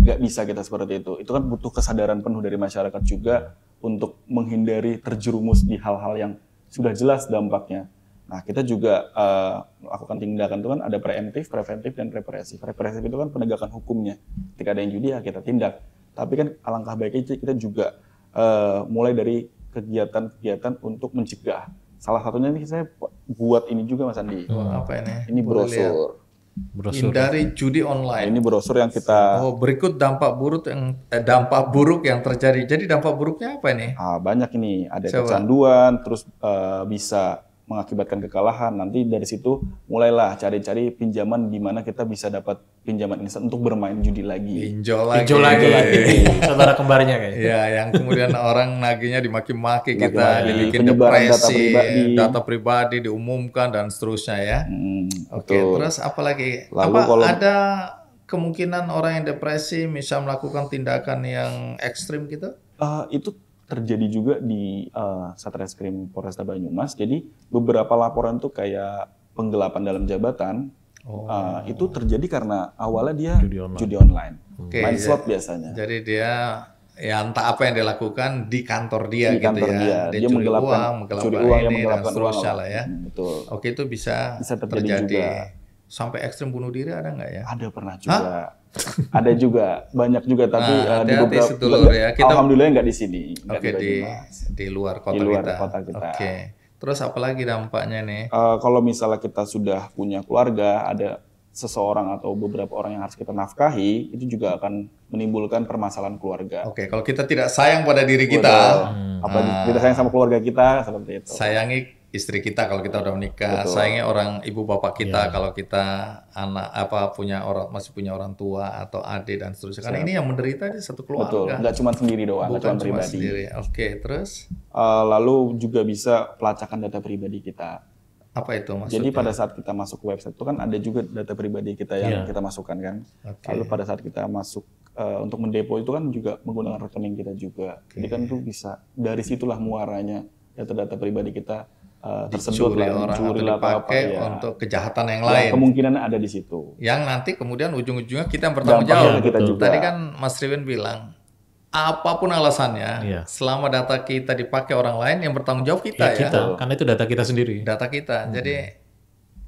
Nggak bisa kita seperti itu. Itu kan butuh kesadaran penuh dari masyarakat juga untuk menghindari terjerumus di hal-hal yang sudah jelas dampaknya. Nah, kita juga melakukan tindakan itu kan ada preemptif, preventif, dan represif. Represif itu kan penegakan hukumnya. Ketika ada yang judi ya kita tindak. Tapi kan alangkah baiknya kita juga mulai dari kegiatan-kegiatan untuk mencegah. Salah satunya ini saya buat ini juga Mas Andi. Apa ini? Ini Boleh lihat. brosur. Hindari judi Nah, online. ini brosur yang kita Berikut dampak buruk yang terjadi. Jadi dampak buruknya apa ini? banyak ini. Ada Coba. kecanduan, terus bisa mengakibatkan kekalahan. Nanti dari situ mulailah cari-cari pinjaman di mana kita bisa dapat pinjaman instan untuk bermain judi lagi. Pinjol lagi. Pinjol lagi. Saudara kembarnya kayaknya. Ya, yang kemudian orang nagihnya dimaki-maki kita, Maki-maki. dibikin Penyebaran depresi, data pribadi diumumkan dan seterusnya ya. Oke, betul. terus apa lagi? Lalu Apa kalau- ada kemungkinan orang yang depresi bisa melakukan tindakan yang ekstrim gitu? Itu terjadi juga di Satreskrim Polresta Banyumas. Jadi beberapa laporan tuh kayak penggelapan dalam jabatan itu terjadi karena awalnya dia judi online. Oke, Main slot biasanya. Jadi dia ya entah apa yang dilakukan di kantor dia Di gitu kantor ya. dia. Dia Dia curi menggelapkan- uang, curi menggelapkan uang, ya, ini dan menggelapkan seterusnya uang lah ya. Betul. Oke, itu bisa terjadi terjadi. juga. Sampai ekstrim bunuh diri ada nggak ya? Ada pernah juga. Ada juga, banyak juga, tapi Nah, di hati-hati beberapa sedulur ya. Kita alhamdulillah nggak di sini. nggak Oke, di Banyumas. luar kota Di luar kita. kota kita. Oke. Terus apa lagi dampaknya nih? Kalau misalnya kita sudah punya keluarga, ada seseorang atau beberapa orang yang harus kita nafkahi, itu juga akan menimbulkan permasalahan keluarga. Oke, kalau kita tidak sayang pada diri kita, Betul. Apa kita sayang sama keluarga kita seperti itu. sayangi istri kita kalau kita udah menikah, Betul. sayangi orang ibu bapak kita kalau kita masih punya orang tua atau adik dan seterusnya. Karena ini yang menderita di satu Betul, keluarga. nggak cuma sendiri doang, nggak Bukan cuma cuma pribadi. sendiri. Oke, terus Lalu juga bisa pelacakan data pribadi kita. apa itu maksudnya? Jadi pada saat kita masuk ke website itu kan ada juga data pribadi kita yang kita masukkan kan. Oke. Lalu pada saat kita masuk untuk mendepo itu kan juga menggunakan rekening kita juga. Jadi kan itu bisa dari situlah muaranya data-data pribadi kita tersebut dicuri lah, orang mencuri atau lah apa dipakai ya. untuk kejahatan yang Ya, lain. kemungkinan ada di situ. Yang nanti kemudian ujung-ujungnya kita yang bertanggung Dampaknya jawab. kita juga. Tadi kan Mas Riwin bilang, apapun alasannya, Iya. selama data kita dipakai orang lain, yang bertanggung jawab kita ya. Kita, karena itu data kita sendiri. Data kita. Jadi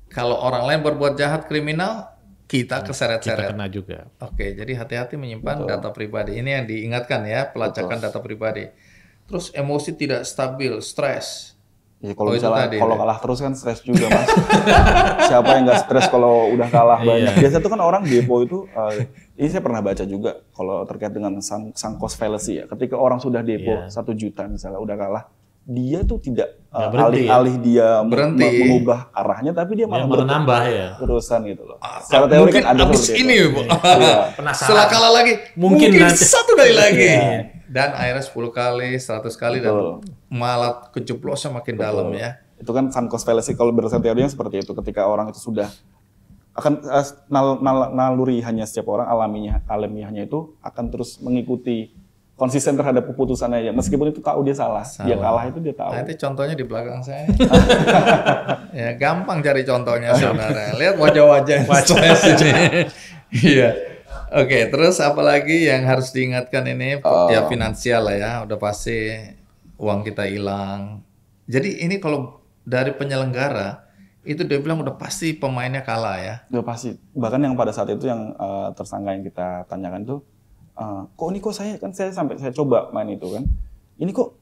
kalau orang lain berbuat jahat kriminal, kita Kita keseret-seret. kena juga. Oke, jadi hati-hati menyimpan data pribadi. Ini yang diingatkan ya, pelacakan data pribadi. Terus emosi tidak stabil, stres. Ya, kalau Oh, itu misalnya tadi, kalau ya. kalah terus kan stres juga Mas. Siapa yang nggak stres kalau udah kalah banyak? Biasa tuh kan orang depo itu, ini saya pernah baca juga kalau terkait dengan sunk cost fallacy ya. Ketika orang sudah depo 1 juta misalnya udah kalah, dia tuh tidak alih-alih dia Berhenti. mengubah arahnya, tapi dia malah Malah nambah ya. terusan gitu loh. Secara teori Mungkin kan ada abis seperti ini, itu. Bu. Penasaran. Setelah kalah lagi, Mungkin mungkin nanti. satu kali lagi. Dan akhirnya 10 kali, 100 kali, Betul. dan malah kejeblosnya makin dalam ya. Itu kan sunk cost fallacy kalau berdasarkan teorinya seperti itu. Ketika orang itu sudah akan naluri hanya setiap orang alamiahnya itu akan terus mengikuti konsisten terhadap keputusannya ya. Meskipun itu tahu dia salah. Dia kalah itu dia tahu. Nanti contohnya di belakang saya. Ya gampang cari contohnya sebenarnya. Lihat wajah-wajah yang stres ini. Iya. Oke, terus apalagi yang harus diingatkan ini? Ya finansial lah ya. Udah pasti uang kita hilang. Jadi ini kalau dari penyelenggara itu dia bilang udah pasti pemainnya kalah ya. Udah pasti. Bahkan yang pada saat itu yang tersangka yang kita tanyakan itu, kok saya coba main itu kan. Ini kok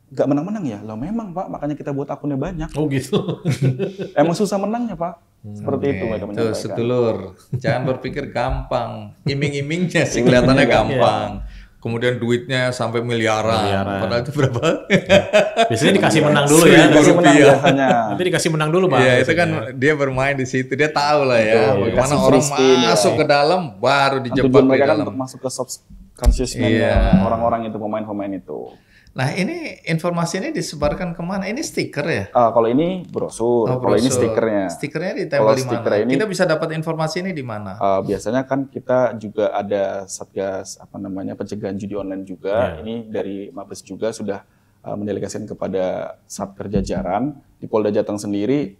nggak menang-menang ya? Lah memang Pak, makanya kita buat akunnya banyak. Oh gitu. Emang susah menangnya Pak. Seperti itu mereka Tuh menyampaikan. sedulur, jangan berpikir gampang. Iming-imingnya sih kelihatannya gampang. Kemudian duitnya sampai miliaran. Padahal itu berapa? Biasanya dikasih menang dulu ya. Dikasih menang biasanya. Nanti dikasih menang dulu Bang. Iya itu kan dia bermain di situ, dia tahu lah ya bagaimana Kasih orang free spin, masuk ya. ke dalam baru dijebak Tujuan di mereka kan dalam. untuk masuk ke subconscious Iya. orang-orang itu, pemain-pemain itu. Nah ini informasi ini disebarkan kemana? Ini stiker ya? Kalau ini brosur, kalau ini Brosur. stikernya. Stikernya ditempel Kalau di mana? stiker ini- Kita bisa dapat informasi ini di mana? Biasanya kan kita juga ada satgas pencegahan judi online juga. Ini dari Mabes juga sudah mendelegasikan kepada Satker Jajaran di Polda Jateng sendiri.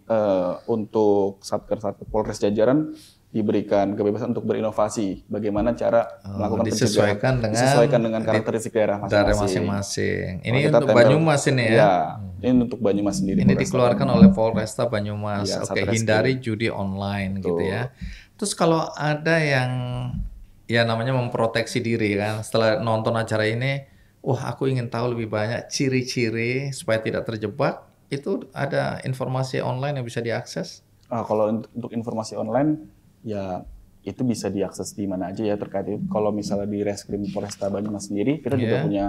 Untuk Satker Polres Jajaran diberikan kebebasan untuk berinovasi. Bagaimana cara melakukan disesuaikan pencegahan, dengan- disesuaikan dengan karakteristik daerah Dari masing-masing. masing-masing. Kalau Ini kita untuk tempel- Banyumas ini ya? Ya, ini untuk Banyumas sendiri. Ini Polresta dikeluarkan Banyumas. oleh Polresta Banyumas. Iya, Oke, Satreskrim. hindari judi online gitu ya. Terus kalau ada yang ya namanya memproteksi diri kan, setelah nonton acara ini, wah aku ingin tahu lebih banyak ciri-ciri supaya tidak terjebak. Itu ada informasi online yang bisa diakses? Kalau untuk informasi online, ya itu bisa diakses di mana aja ya terkait itu. Kalau misalnya di Reskrim Polresta Banyumas sendiri, kita juga punya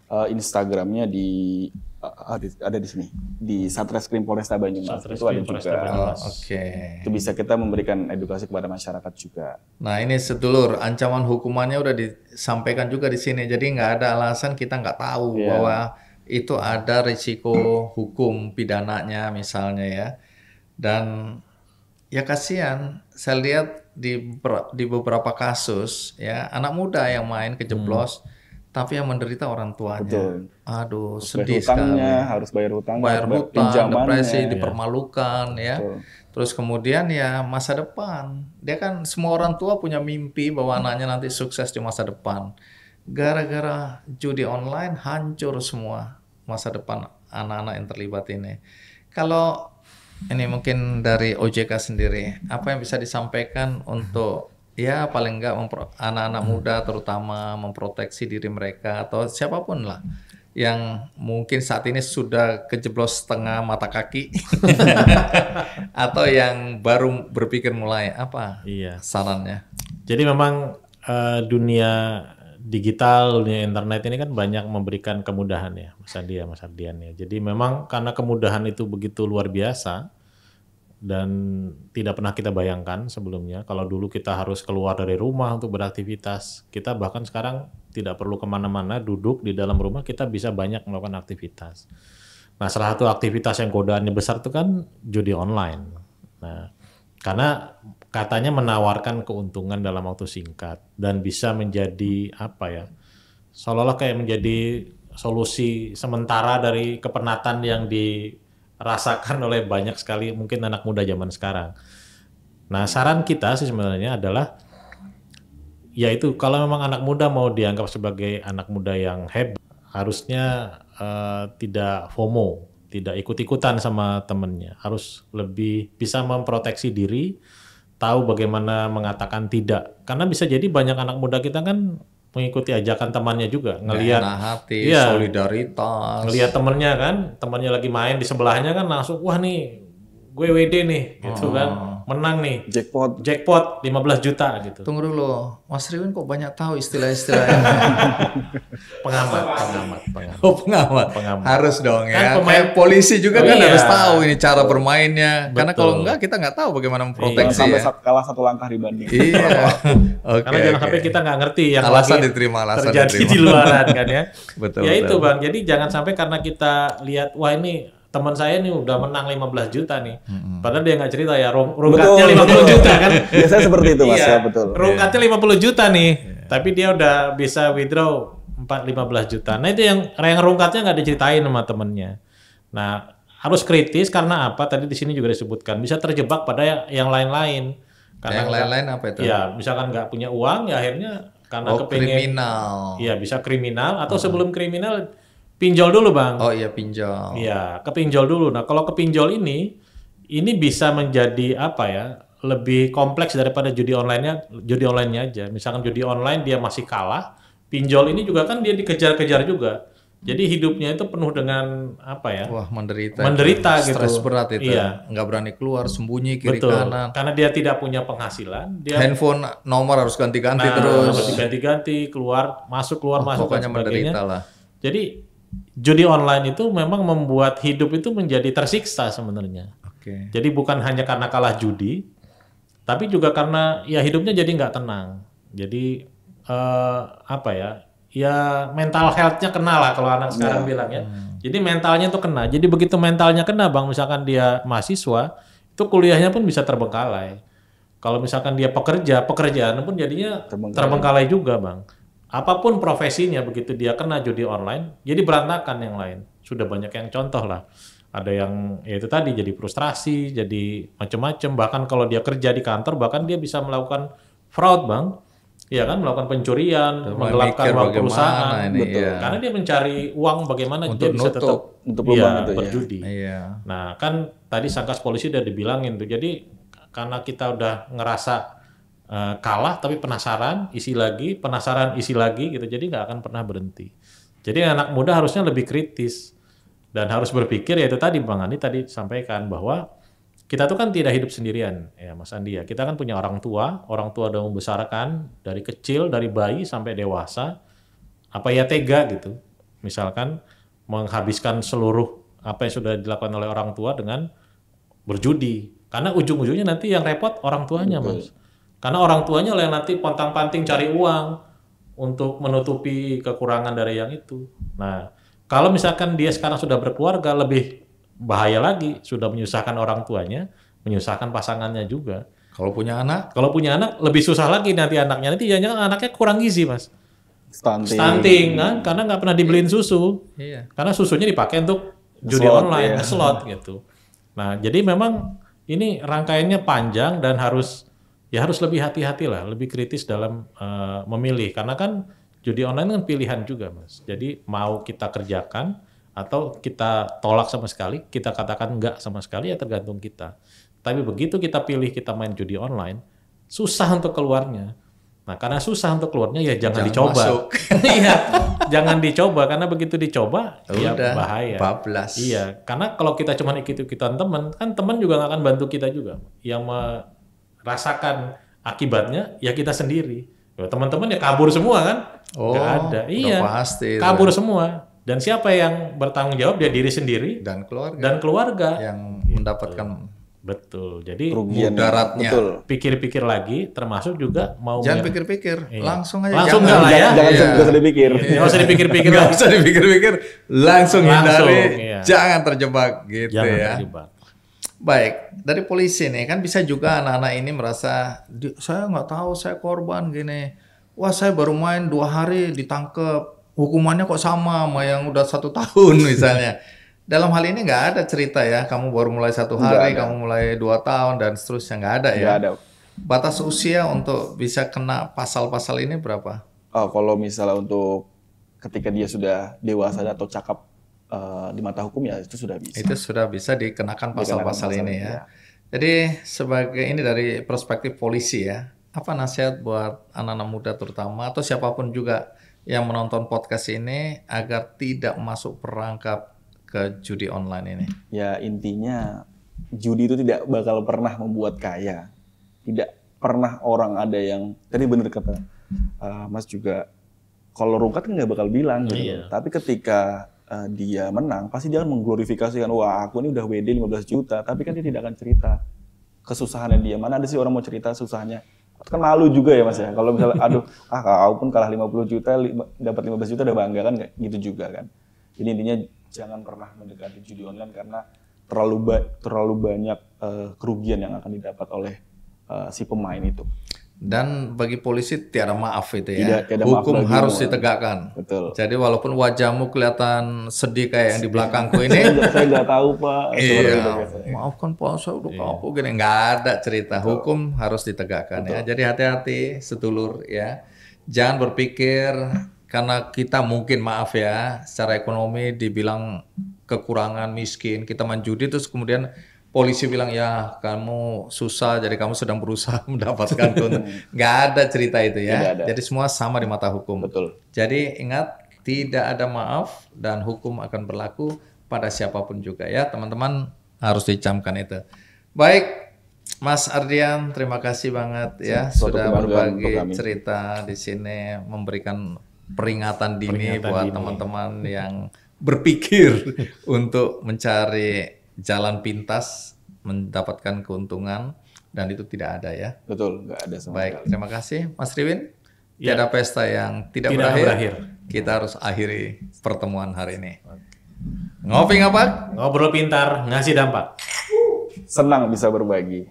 Instagramnya ada di sini, di Satreskrim Polresta Banyumas. Itu ada Polresta juga. Banyumas. Oke. Itu bisa kita memberikan edukasi kepada masyarakat juga. Nah ini sedulur, ancaman hukumannya udah disampaikan juga di sini. Jadi nggak ada alasan kita nggak tahu bahwa itu ada risiko hukum pidananya misalnya ya. Dan ya kasihan, saya lihat di beberapa kasus ya anak muda yang main kejeblos, tapi yang menderita orang tuanya. Betul. Aduh, Bayar sedih sekali. hutangnya, harus bayar hutang, Bayar harus hutang, pinjamannya. depresi, dipermalukan ya. Betul. Terus kemudian ya masa depan. Dia kan semua orang tua punya mimpi bahwa anaknya nanti sukses di masa depan. Gara-gara judi online hancur semua masa depan anak-anak yang terlibat ini. Kalau ini mungkin dari OJK sendiri, apa yang bisa disampaikan untuk ya paling enggak anak-anak muda terutama memproteksi diri mereka atau siapapun lah yang mungkin saat ini sudah kejeblos setengah mata kaki atau yang baru berpikir mulai, apa sarannya? Jadi memang dunia digital, dunia internet ini kan banyak memberikan kemudahan ya, Mas Ardian ya. Jadi memang karena kemudahan itu begitu luar biasa dan tidak pernah kita bayangkan sebelumnya. Kalau dulu kita harus keluar dari rumah untuk beraktivitas, kita bahkan sekarang tidak perlu kemana-mana, duduk di dalam rumah kita bisa banyak melakukan aktivitas. Nah, salah satu aktivitas yang godaannya besar itu kan judi online. Nah, karena katanya menawarkan keuntungan dalam waktu singkat dan bisa menjadi apa ya, seolah-olah kayak menjadi solusi sementara dari kepenatan yang dirasakan oleh banyak sekali mungkin anak muda zaman sekarang. Nah, saran kita sih sebenarnya adalah yaitu kalau memang anak muda mau dianggap sebagai anak muda yang hebat, harusnya tidak FOMO, tidak ikut-ikutan sama temennya, harus lebih bisa memproteksi diri, tahu bagaimana mengatakan tidak. Karena bisa jadi banyak anak muda kita kan mengikuti ajakan temannya juga, ngelihat enak hati, iya, solidaritas. ngelihat temennya kan, temannya lagi main di sebelahnya kan langsung wah nih gue WD nih gitu kan, menang nih, jackpot 15 juta gitu. Tunggu dulu, Mas Riwin kok banyak tahu istilah-istilahnya? pengamat. Oh, pengamat. Harus dong ya. Kan pemain- Kayak polisi juga kan Iya. harus tahu ini cara bermainnya. Karena Betul. kalau enggak kita nggak tahu bagaimana memproteksi sampai ya. kalah satu langkah dibanding. Iya. Oke. Karena jangan sampai kita nggak ngerti yang Alasan lagi diterima, alasan terjadi diterima. di luaran kan ya. Betul, Ya itu betul. Bang, jadi jangan sampai karena kita lihat wah ini teman saya nih udah menang 15 juta nih. Padahal dia nggak cerita ya rungkatnya 50 juta kan. Biasanya seperti itu Mas, Iya, ya betul. rungkatnya 50 juta nih. Tapi dia udah bisa withdraw 15 juta. Nah itu yang rungkatnya nggak diceritain sama temennya. Nah harus kritis karena apa? Tadi di sini juga disebutkan bisa terjebak pada yang lain-lain. Yang lain-lain apa itu? Ya misalkan nggak punya uang ya akhirnya karena kepengen. kriminal. Iya bisa kriminal atau sebelum kriminal pinjol dulu Bang. Oh iya, pinjol. Iya, kepinjol dulu. Nah, kalau kepinjol ini bisa menjadi apa ya? Lebih kompleks daripada judi online-nya aja. Misalkan judi online dia masih kalah, pinjol ini juga kan dia dikejar-kejar juga. Jadi hidupnya itu penuh dengan apa ya? Wah, menderita. Menderita itu. gitu. Stres berat itu. Iya. Nggak berani keluar, sembunyi kiri Betul. kanan. Karena dia tidak punya penghasilan, dia Handphone nomor harus ganti-ganti harus terus. diganti-ganti, keluar masuk dan Pokoknya sebagainya. menderita lah. Jadi judi online itu memang membuat hidup itu menjadi tersiksa sebenarnya. Oke. Jadi bukan hanya karena kalah judi, tapi juga karena ya hidupnya jadi nggak tenang. Jadi apa ya? Ya mental health-nya kena lah kalau anak sekarang bilang ya. Jadi mentalnya tuh kena. Jadi begitu mentalnya kena Bang, misalkan dia mahasiswa, itu kuliahnya pun bisa terbengkalai. Kalau misalkan dia pekerjaan pun jadinya terbengkalai juga Bang. Apapun profesinya begitu dia kena judi online, jadi berantakan yang lain. Sudah banyak yang contoh lah. Ada yang ya itu tadi jadi frustrasi, jadi macam-macam. Bahkan kalau dia kerja di kantor, bahkan dia bisa melakukan fraud Bang. Iya kan, melakukan pencurian, menggelapkan uang perusahaan. Ini, Betul. ya. Karena dia mencari uang bagaimana Untuk dia bisa tetap Untuk lubang itu ya. berjudi. Iya. Nah kan tadi Sangkas Polisi udah dibilangin tuh. Jadi karena kita udah ngerasa kalah tapi penasaran, isi lagi, penasaran, isi lagi gitu. Jadi nggak akan pernah berhenti. Jadi anak muda harusnya lebih kritis dan harus berpikir ya itu tadi Bang Andi tadi sampaikan bahwa kita tuh kan tidak hidup sendirian ya Mas Andi ya. Kita kan punya orang tua udah membesarkan dari kecil, dari bayi sampai dewasa. Apa ya tega gitu. Misalkan menghabiskan seluruh apa yang sudah dilakukan oleh orang tua dengan berjudi. Karena ujung-ujungnya nanti yang repot orang tuanya Mas. Karena orang tuanya lah yang nanti pontang-panting cari uang untuk menutupi kekurangan dari yang itu. Nah, kalau misalkan dia sekarang sudah berkeluarga lebih bahaya lagi, sudah menyusahkan orang tuanya, menyusahkan pasangannya juga. Kalau punya anak, lebih susah lagi nanti anaknya. Nanti jangan anaknya kurang gizi Mas. Stunting. Kan? Karena nggak pernah dibeliin susu. iya. Karena susunya dipakai untuk judi Slot, online, iya. slot gitu. Nah, jadi memang ini rangkaiannya panjang dan harus lebih hati-hati lah, lebih kritis dalam memilih. Karena kan judi online kan pilihan juga, Mas. Jadi mau kita kerjakan atau kita tolak sama sekali, kita katakan enggak sama sekali ya tergantung kita. Tapi begitu kita pilih kita main judi online, susah untuk keluarnya. Nah, karena susah untuk keluarnya ya jangan dicoba. masuk. Iya, jangan dicoba karena begitu dicoba ya Udah, bahaya. bablas. Iya, karena kalau kita cuma ikut-ikutan teman, kan teman juga nggak akan bantu kita juga. Yang merasakan akibatnya ya kita sendiri. Ya, teman-teman ya kabur semua kan? Oh, Nggak ada. udah Iya, pasti itu. kabur semua. Dan siapa yang bertanggung jawab? Dia diri sendiri Dan keluarga dan keluarga. yang mendapatkan Betul. Jadi mudaratnya. Betul. pikir-pikir lagi, termasuk juga mau Jangan pikir-pikir, Iya. langsung aja. Langsung jangan. nggak lah ya. Jangan Iya. nggak usah dipikir. nggak usah dipikir-pikir Nggak lagi. usah dipikir-pikir, langsung hindari, iya. jangan terjebak gitu Jangan ya. terjebak. Baik, dari polisi nih kan bisa juga anak-anak ini merasa, saya nggak tahu saya korban gini. Wah saya baru main 2 hari ditangkep, hukumannya kok sama yang udah 1 tahun misalnya. dalam hal ini nggak ada cerita ya, kamu baru mulai 1 hari, kamu mulai 2 tahun dan seterusnya, nggak ada ya. Nggak ada. Batas usia untuk bisa kena pasal-pasal ini berapa? Oh, kalau misalnya untuk ketika dia sudah dewasa atau cakap di mata hukum ya itu sudah bisa. Itu sudah bisa dikenakan pasal-pasal ini ya. ya. Jadi sebagai ini dari perspektif polisi ya, apa nasihat buat anak-anak muda terutama atau siapapun juga yang menonton podcast ini agar tidak masuk perangkap ke judi online ini? Ya intinya judi itu tidak bakal pernah membuat kaya. Tidak pernah orang ada yang, tadi bener kata Mas juga, kalau rungkat kan nggak bakal bilang gitu. Tapi ketika dia menang, pasti dia akan mengglorifikasikan, wah aku ini udah WD 15 juta, tapi kan dia tidak akan cerita kesusahannya dia. Mana ada sih orang mau cerita susahnya? Kan malu juga ya Mas ya, kalau misalnya aduh, kau pun kalah 50 juta, dapat 15 juta udah bangga kan, kayak gitu juga kan. Jadi intinya jangan pernah mendekati judi online karena terlalu banyak kerugian yang akan didapat oleh si pemain itu. Dan bagi polisi tiada maaf itu ya. Tidak maaf Hukum bagi harus semua. ditegakkan. Betul. Jadi walaupun wajahmu kelihatan sedih kayak yang di belakangku ini, Saya nggak tahu Pak. iya, maafkan Pak, saya udah kapok gini. Nggak ada cerita. Hukum harus ditegakkan ya. Jadi hati-hati sedulur ya. Jangan berpikir karena kita mungkin maaf ya, secara ekonomi dibilang kekurangan, miskin, kita main judi terus kemudian polisi bilang ya kamu susah jadi kamu sedang berusaha mendapatkan keuntungan. Nggak ada cerita itu ya. Tidak ada. Jadi semua sama di mata hukum. Betul. Jadi ingat tidak ada maaf dan hukum akan berlaku pada siapapun juga ya. Teman-teman harus dicamkan itu. Baik, Mas Ardian, terima kasih banget ya Suatu sudah kebanggaan berbagi untuk kami. cerita di sini, memberikan peringatan dini buat teman-teman yang berpikir untuk mencari jalan pintas, mendapatkan keuntungan, dan itu tidak ada ya. Betul, nggak ada sama Baik, sekali. terima kasih Mas Riwin. Ya. Tiada pesta yang tidak berakhir. Kita harus akhiri pertemuan hari ini. Ngopi ngapak? Ngobrol pintar, ngasih dampak. Senang bisa berbagi.